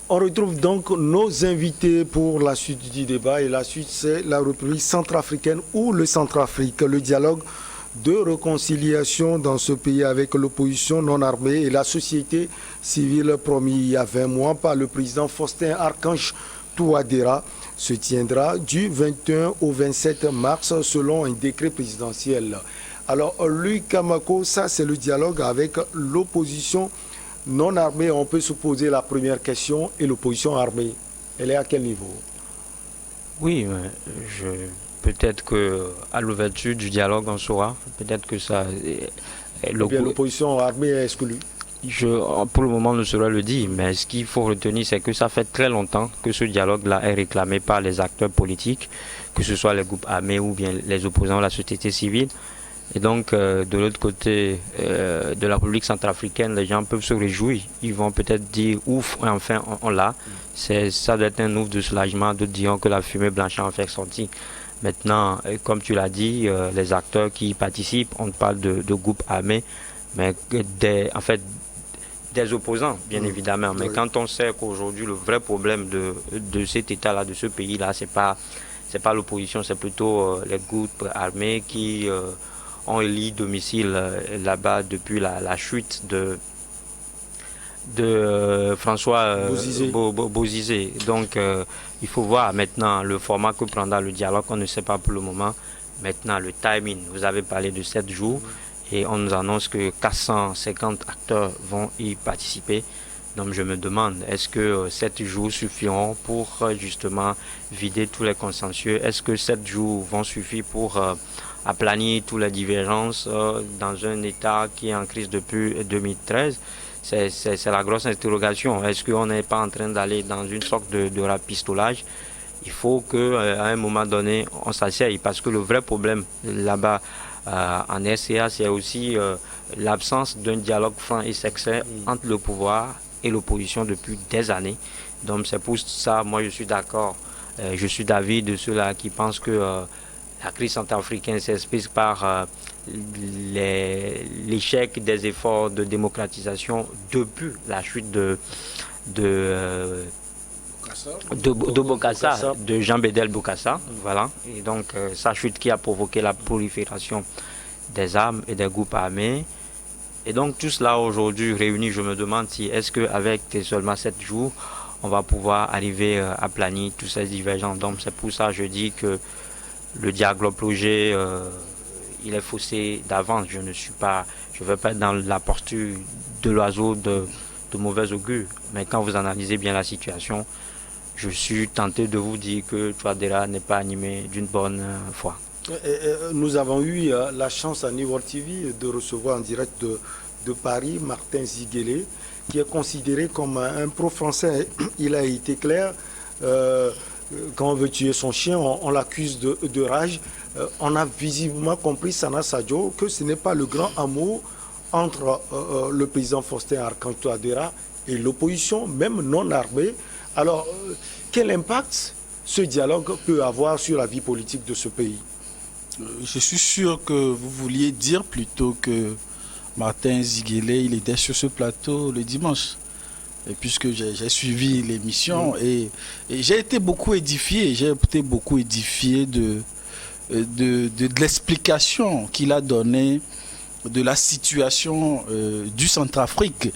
On retrouve donc nos invités pour la suite du débat. Et la suite, c'est la République centrafricaine ou le Centrafrique, le dialogue de réconciliation dans ce pays avec l'opposition non armée et la société civile promis il y a 20 mois par le président Faustin Archange Touadéra se tiendra du 21 au 27 mars selon un décret présidentiel. Alors, Luc Kamako, ça c'est le dialogue avec l'opposition non armée. On peut se poser la première question, et l'opposition armée, elle est à quel niveau? Oui, peut-être qu'à l'ouverture du dialogue, on saura. Peut-être que ça. L'opposition armée est exclue. Pour le moment, on ne saurait le dire, mais ce qu'il faut retenir, c'est que ça fait très longtemps que ce dialogue-là est réclamé par les acteurs politiques, que ce soit les groupes armés ou bien les opposants, la société civile. Et donc, de l'autre côté de la République centrafricaine, les gens peuvent se réjouir. Ils vont peut-être dire, ouf, enfin, on l'a. Ça doit être un ouf de soulagement. D'autres diront que la fumée blanche en fait sortir. Maintenant, comme tu l'as dit, les acteurs qui y participent, on parle de groupes armés, mais des opposants, bien évidemment. Mais quand on sait qu'aujourd'hui, le vrai problème de cet État-là, de ce pays-là, c'est pas l'opposition, c'est plutôt les groupes armés qui ont élu domicile là-bas depuis la chute de François Bozizé. Donc, il faut voir maintenant le format que prendra le dialogue. On ne sait pas pour le moment. Maintenant, le timing. Vous avez parlé de 7 jours. Et on nous annonce que 450 acteurs vont y participer. Donc je me demande, est-ce que 7 jours suffiront pour justement vider tous les consensus? Est-ce que 7 jours vont suffire pour aplanir toutes les divergences dans un État qui est en crise depuis 2013? C'est la grosse interrogation. Est-ce qu'on n'est pas en train d'aller dans une sorte de rapistolage? Il faut qu'à un moment donné, on s'asseye, parce que le vrai problème là-bas, en RCA, c'est aussi l'absence d'un dialogue franc et sincère entre le pouvoir et l'opposition depuis des années. Donc c'est pour ça, moi je suis d'accord. Je suis d'avis de ceux-là qui pensent que la crise centrafricaine s'explique par l'échec des efforts de démocratisation depuis la chute de Bokassa, de Jean Bédel Bokassa, voilà. Et donc sa chute qui a provoqué la prolifération des armes et des groupes armés. Et donc tout cela aujourd'hui réuni, je me demande si est-ce qu'avec seulement 7 jours, on va pouvoir arriver à planifier toutes ces divergences. Donc c'est pour ça que je dis que le dialogue projet, il est faussé d'avance. Je ne vais pas être dans la posture de l'oiseau de mauvais augure. Mais quand vous analysez bien la situation, je suis tenté de vous dire que Touadéra n'est pas animé d'une bonne foi. Nous avons eu la chance à New World TV de recevoir en direct de Paris Martin Ziguélé, qui est considéré comme un pro-français. Il a été clair, quand on veut tuer son chien, on l'accuse de rage. On a visiblement compris, Sana Sadio, que ce n'est pas le grand amour entre le président Faustin Archange Touadéra et l'opposition, même non armée. Alors, quel impact ce dialogue peut avoir sur la vie politique de ce pays? Je suis sûr que vous vouliez dire plutôt que Martin Ziguélé, il était sur ce plateau le dimanche. Et puisque j'ai suivi l'émission et j'ai été beaucoup édifié, de l'explication qu'il a donnée de la situation du Centrafrique.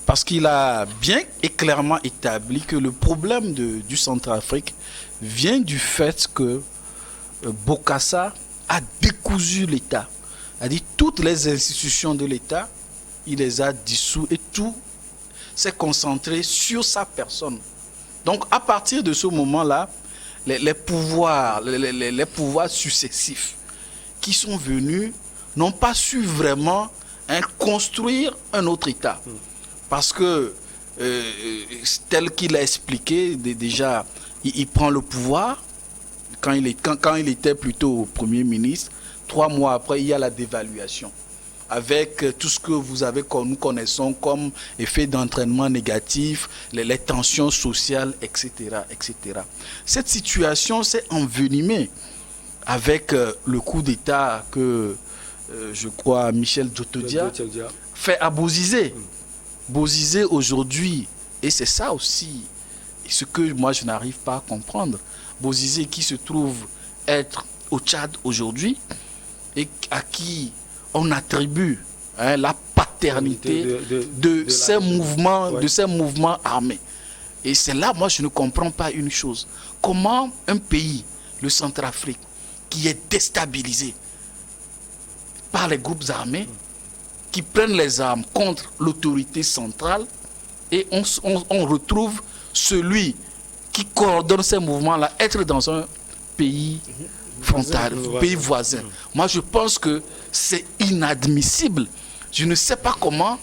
Parce qu'il a bien et clairement établi que le problème du Centrafrique vient du fait que Bokassa a décousu l'État. C'est-à-dire toutes les institutions de l'État, il les a dissous et tout s'est concentré sur sa personne. Donc à partir de ce moment-là, les pouvoirs successifs qui sont venus n'ont pas su vraiment construire un autre État. Parce que, tel qu'il a expliqué, déjà, il prend le pouvoir. Quand il était plutôt Premier ministre, 3 mois après, il y a la dévaluation. Avec tout ce que nous connaissons comme effet d'entraînement négatif, les tensions sociales, etc., etc. Cette situation s'est envenimée avec le coup d'État que, je crois, Michel Djotodia fait à Bozizé. Bozizé aujourd'hui, et c'est ça aussi ce que moi je n'arrive pas à comprendre, Bozizé qui se trouve être au Tchad aujourd'hui et à qui on attribue la paternité de ces mouvements armés. Et c'est là, moi, je ne comprends pas une chose. Comment un pays, le Centrafrique, qui est déstabilisé par les groupes armés, qui prennent les armes contre l'autorité centrale, et on retrouve celui qui coordonne ces mouvements-là être dans un pays frontal, pays voisin. Moi, je pense que c'est inadmissible. Je ne sais pas comment.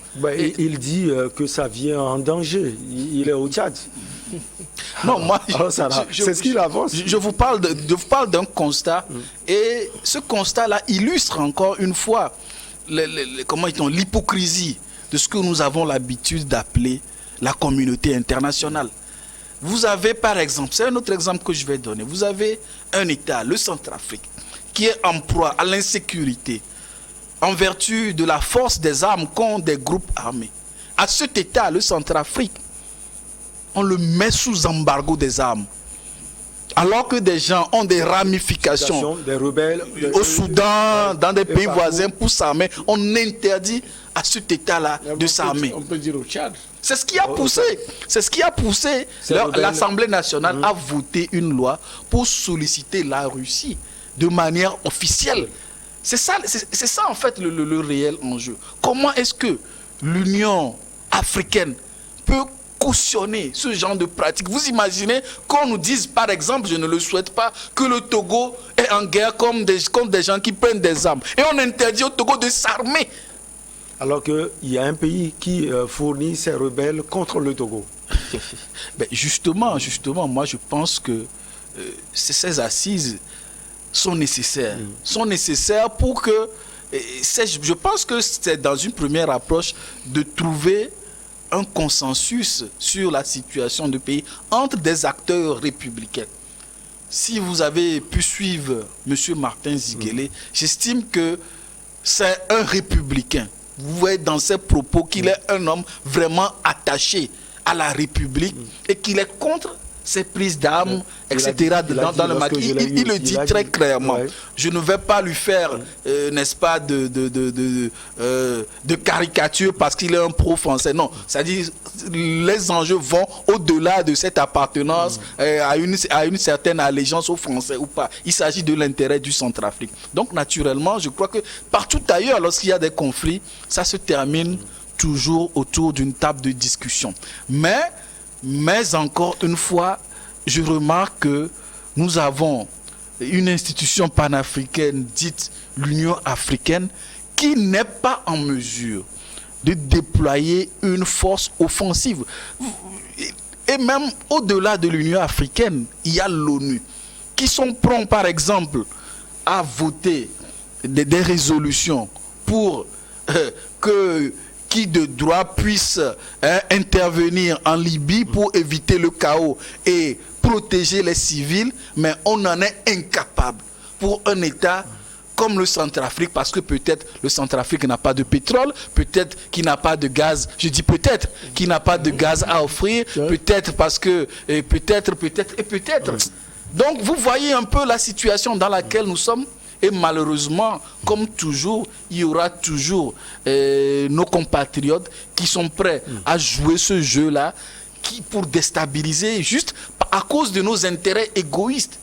Il dit que ça vient en danger. Il est au Tchad. Non, moi, c'est ce qu'il avance. Je vous parle d'un constat. Et ce constat-là illustre encore une fois l'hypocrisie de ce que nous avons l'habitude d'appeler la communauté internationale. Vous avez par exemple, c'est un autre exemple que je vais donner, vous avez un État, le Centrafrique, qui est en proie à l'insécurité en vertu de la force des armes contre des groupes armés. À cet État, le Centrafrique, on le met sous embargo des armes. Alors que des gens ont des ramifications, des rebelles, au Soudan, dans des pays voisins pour s'armer, on interdit à cet État-là de s'armer. On peut dire au Tchad. C'est ce qui a poussé l'Assemblée nationale à voter une loi pour solliciter la Russie de manière officielle. C'est ça en fait le réel enjeu. Comment est-ce que l'Union africaine peut cautionner ce genre de pratique? Vous imaginez qu'on nous dise, par exemple, je ne le souhaite pas, que le Togo est en guerre contre des gens qui prennent des armes. Et on interdit au Togo de s'armer. Alors qu'il y a un pays qui fournit ses rebelles contre le Togo. Ben justement, moi je pense que ces assises sont nécessaires. Sont nécessaires pour que... Je pense que c'est dans une première approche de trouver un consensus sur la situation du pays entre des acteurs républicains. Si vous avez pu suivre M. Martin Ziguélé, j'estime que c'est un républicain. Vous voyez dans ses propos qu'il est un homme vraiment attaché à la République et qu'il est contre ces prises d'armes, etc. dans le maquis. Il le dit très clairement. Ouais. Je ne vais pas lui faire, n'est-ce pas, de caricature parce qu'il est un pro-français. Non, c'est-à-dire les enjeux vont au-delà de cette appartenance à une certaine allégeance aux Français ou pas. Il s'agit de l'intérêt du Centrafrique. Donc, naturellement, je crois que partout ailleurs, lorsqu'il y a des conflits, ça se termine toujours autour d'une table de discussion. Mais encore une fois, je remarque que nous avons une institution panafricaine dite l'Union africaine qui n'est pas en mesure de déployer une force offensive. Et même au-delà de l'Union africaine, il y a l'ONU qui sont prompts, par exemple, à voter des résolutions pour que qui de droit puisse intervenir en Libye pour éviter le chaos et protéger les civils, mais on en est incapable pour un État comme le Centrafrique, parce que peut-être le Centrafrique n'a pas de pétrole, peut-être qu'il n'a pas de gaz, je dis peut-être qu'il n'a pas de gaz à offrir, peut-être parce que, peut-être. Donc vous voyez un peu la situation dans laquelle nous sommes. Et malheureusement, comme toujours, il y aura toujours nos compatriotes qui sont prêts à jouer ce jeu-là pour déstabiliser juste à cause de nos intérêts égoïstes.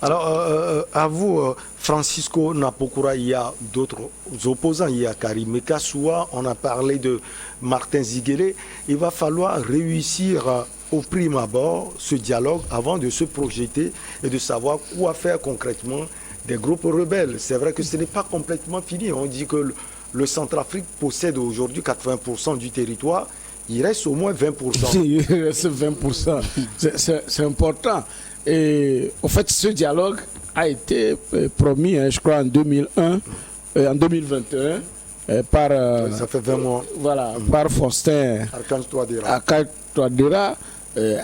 Alors, à vous, Francisco Napokura, il y a d'autres opposants. Il y a Karim Mekassoua, on a parlé de Martin Ziguélé. Il va falloir réussir au prime abord ce dialogue avant de se projeter et de savoir quoi faire concrètement des groupes rebelles. C'est vrai que ce n'est pas complètement fini. On dit que le Centrafrique possède aujourd'hui 80% du territoire. Il reste au moins 20%. Il reste 20%. C'est important. Et en fait, ce dialogue a été promis, je crois, en 2001, en 2021, par... ça fait 20 mois. Voilà, par Faustin Touadéra,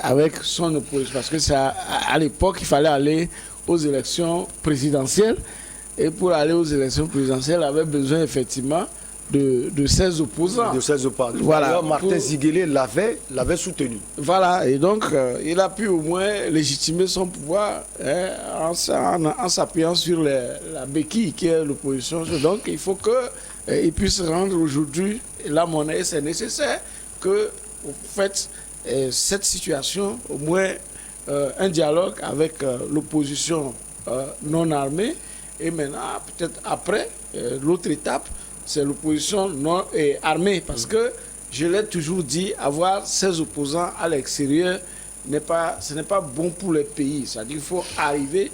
avec son opposition. Parce que à l'époque, il fallait aller aux élections présidentielles. Et pour aller aux élections présidentielles, il avait besoin effectivement de ses opposants. De ses opposants. Voilà. Alors, Martin Ziguélé l'avait soutenu. Voilà, et donc il a pu au moins légitimer son pouvoir en s'appuyant sur la béquille qui est l'opposition. Donc il faut qu'il puisse rendre aujourd'hui la monnaie. C'est nécessaire que, en fait, cette situation, au moins un dialogue avec l'opposition non armée, et maintenant, peut-être après, l'autre étape, c'est l'opposition non armée, parce que je l'ai toujours dit, avoir ses opposants à l'extérieur, ce n'est pas bon pour les pays. C'est-à-dire qu'il faut arriver.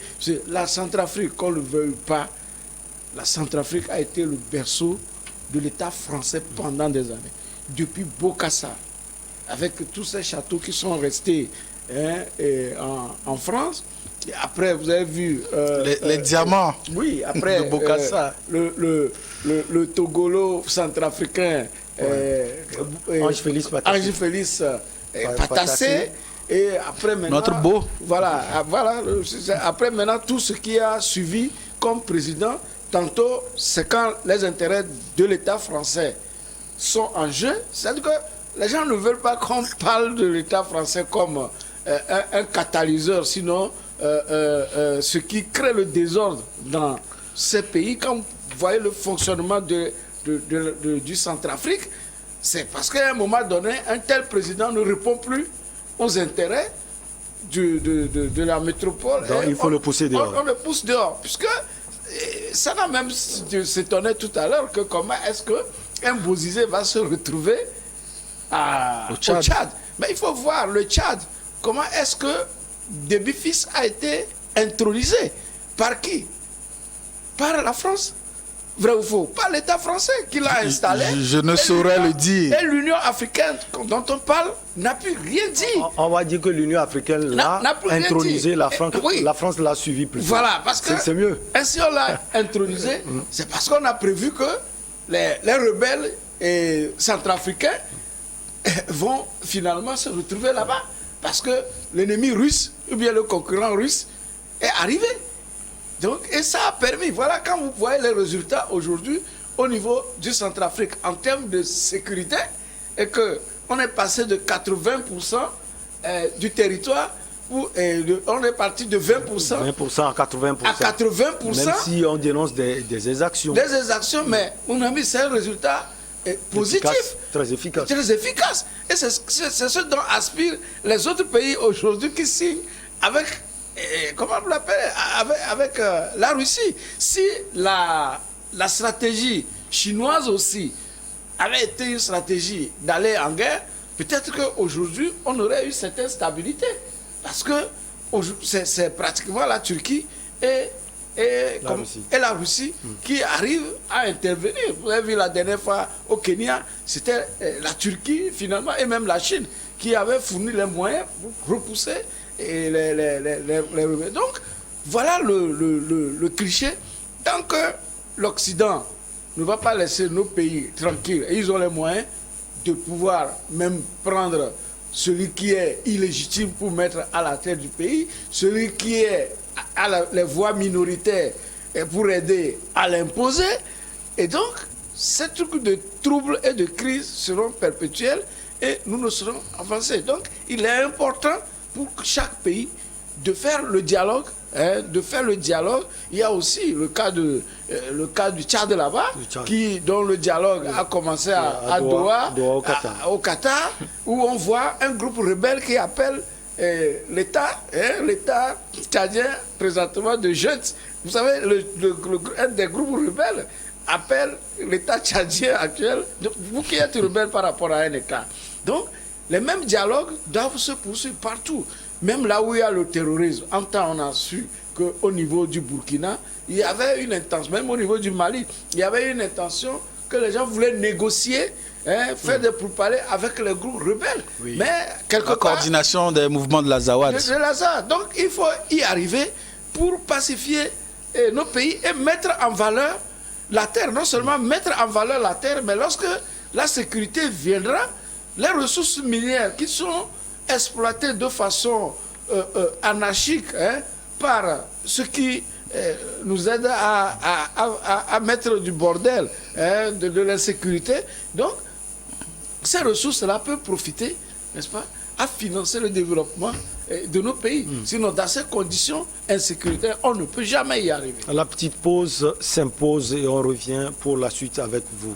La Centrafrique, qu'on ne le veuille pas, la Centrafrique a été le berceau de l'État français pendant des années. Depuis Bokassa, avec tous ces châteaux qui sont restés en France. Et après, vous avez vu... les diamants oui, après, de Bokassa. Le Togolo centrafricain, Ange Félix Patassé. Et après maintenant... Notre beau. Voilà. Après maintenant, tout ce qui a suivi comme président, tantôt, c'est quand les intérêts de l'État français sont en jeu. C'est-à-dire que les gens ne veulent pas qu'on parle de l'État français comme un catalyseur, sinon ce qui crée le désordre dans ces pays. Quand vous voyez le fonctionnement du Centrafrique, c'est parce qu'à un moment donné, un tel président ne répond plus aux intérêts de la métropole. Donc, il faut le pousser dehors. On le pousse dehors, puisque ça va même s'étonner tout à l'heure que comment est-ce qu'un Bozizé va se retrouver au Tchad. Mais il faut voir le Tchad. Comment est-ce que Déby Fils a été intronisé? Par qui? Par la France. Vrai ou faux? Par l'État français qui l'a installé. Je ne saurais le dire. Et l'Union africaine dont on parle n'a pu rien dire. On va dire que l'Union africaine l'a intronisé, la France l'a suivi plus tard. Voilà, parce que c'est mieux. Ainsi on l'a intronisé, c'est parce qu'on a prévu que les rebelles centrafricains vont finalement se retrouver là-bas. Parce que l'ennemi russe, ou bien le concurrent russe, est arrivé. Donc, et ça a permis, voilà, quand vous voyez les résultats aujourd'hui au niveau du Centrafrique en termes de sécurité, et qu'on est passé de 80% du territoire, on est parti de 20%, 20% à 80%. À 80%. Même si on dénonce des exactions. Des exactions, mais on a mis c'est un résultat positif. Très efficace. Très efficace. Et c'est ce dont aspirent les autres pays aujourd'hui qui signent avec, comment vous l'appelez, avec la Russie. Si la stratégie chinoise aussi avait été une stratégie d'aller en guerre, peut-être qu'aujourd'hui, on aurait eu cette instabilité. Parce que c'est pratiquement la Turquie et la Russie qui arrivent à intervenir. Vous avez vu la dernière fois au Kenya, c'était la Turquie finalement et même la Chine qui avaient fourni les moyens pour repousser les rebelles. Donc voilà le cliché. Tant que l'Occident ne va pas laisser nos pays tranquilles, et ils ont les moyens de pouvoir même prendre celui qui est illégitime pour mettre à la tête du pays, celui qui est à les voix minoritaires et pour aider à l'imposer. Et donc, ces trucs de troubles et de crises seront perpétuels et nous ne serons avancés. Donc, il est important pour chaque pays de faire le dialogue. Il y a aussi le cas du Tchad là-bas, dont le dialogue a commencé à Doha, au Qatar, où on voit un groupe rebelle qui appelle l'État tchadien présentement de jeunes. Vous savez, un des groupes rebelles appelle l'État tchadien actuel, vous qui êtes rebelle par rapport à un État. Donc, les mêmes dialogues doivent se poursuivre partout. Même là où il y a le terrorisme, en temps on a su qu'au niveau du Burkina, il y avait une intention, même au niveau du Mali, il y avait une intention que les gens voulaient négocier, faire des pourparlers avec les groupes rebelles. Oui. Mais quelque part... La coordination des mouvements de l'Azawad. Donc il faut y arriver pour pacifier nos pays et mettre en valeur la terre. Non seulement mettre en valeur la terre, mais lorsque la sécurité viendra, les ressources minières qui sont exploitées de façon anarchique par ceux qui nous aide à mettre du bordel, de l'insécurité. Donc, ces ressources-là peuvent profiter, n'est-ce pas, à financer le développement de nos pays. Sinon, dans ces conditions insécuritaires, on ne peut jamais y arriver. La petite pause s'impose et on revient pour la suite avec vous.